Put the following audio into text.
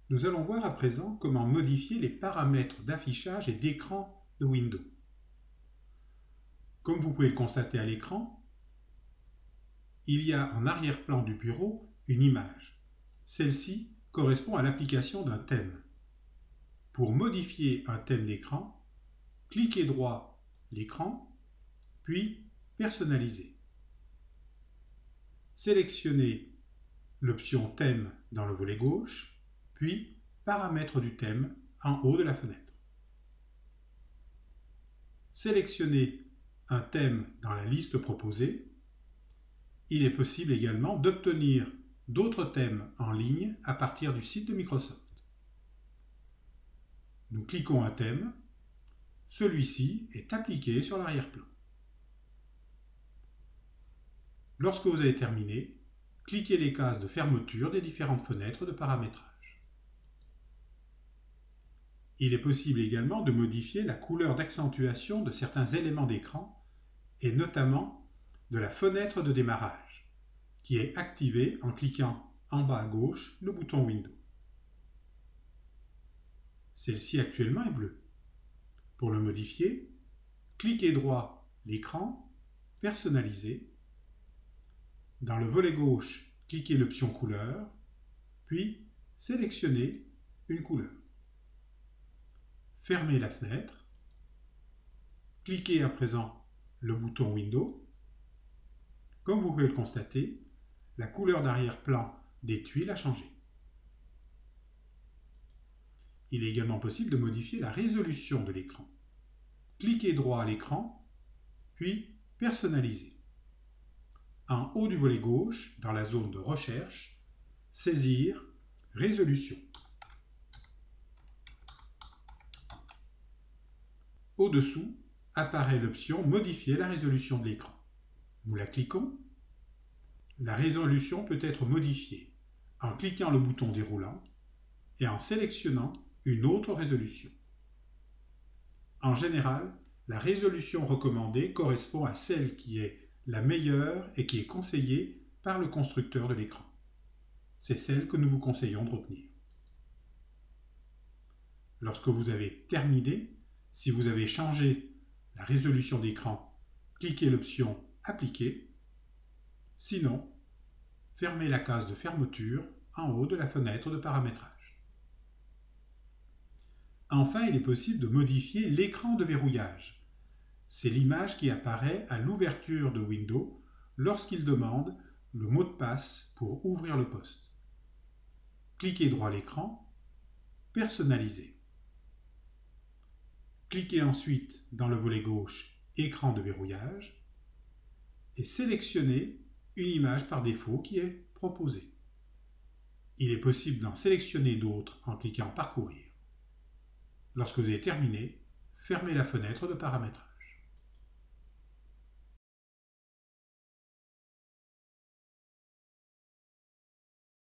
Nous allons voir à présent comment modifier les paramètres d'affichage et d'écran de Windows. Comme vous pouvez le constater à l'écran, il y a en arrière-plan du bureau une image. Celle-ci correspond à l'application d'un thème. Pour modifier un thème d'écran, cliquez droit l'écran, puis Personnaliser. Sélectionnez l'option Thème dans le volet gauche, puis Paramètres du thème en haut de la fenêtre. Sélectionnez un thème dans la liste proposée. Il est possible également d'obtenir d'autres thèmes en ligne à partir du site de Microsoft. Nous cliquons un thème. Celui-ci est appliqué sur l'arrière-plan. Lorsque vous avez terminé, cliquez les cases de fermeture des différentes fenêtres de paramétrage. Il est possible également de modifier la couleur d'accentuation de certains éléments d'écran et notamment de la fenêtre de démarrage, qui est activée en cliquant en bas à gauche le bouton Windows. Celle-ci actuellement est bleue. Pour le modifier, cliquez droit l'écran, Personnaliser. Dans le volet gauche, cliquez l'option Couleur, puis sélectionnez une couleur. Fermez la fenêtre. Cliquez à présent le bouton Windows. Comme vous pouvez le constater, la couleur d'arrière-plan des tuiles a changé. Il est également possible de modifier la résolution de l'écran. Cliquez droit à l'écran, puis Personnaliser. En haut du volet gauche, dans la zone de recherche, Saisir, Résolution. Au-dessous apparaît l'option Modifier la résolution de l'écran. Nous la cliquons. La résolution peut être modifiée en cliquant le bouton déroulant et en sélectionnant une autre résolution. En général, la résolution recommandée correspond à celle qui est la meilleure et qui est conseillée par le constructeur de l'écran. C'est celle que nous vous conseillons de retenir. Lorsque vous avez terminé, si vous avez changé la résolution d'écran, cliquez l'option Appliquer. Sinon, fermez la case de fermeture en haut de la fenêtre de paramétrage. Enfin, il est possible de modifier l'écran de verrouillage. C'est l'image qui apparaît à l'ouverture de Windows lorsqu'il demande le mot de passe pour ouvrir le poste. Cliquez droit l'écran, Personnaliser. Cliquez ensuite dans le volet gauche Écran de verrouillage et sélectionnez une image par défaut qui est proposée. Il est possible d'en sélectionner d'autres en cliquant Parcourir. Lorsque vous avez terminé, fermez la fenêtre de paramétrage.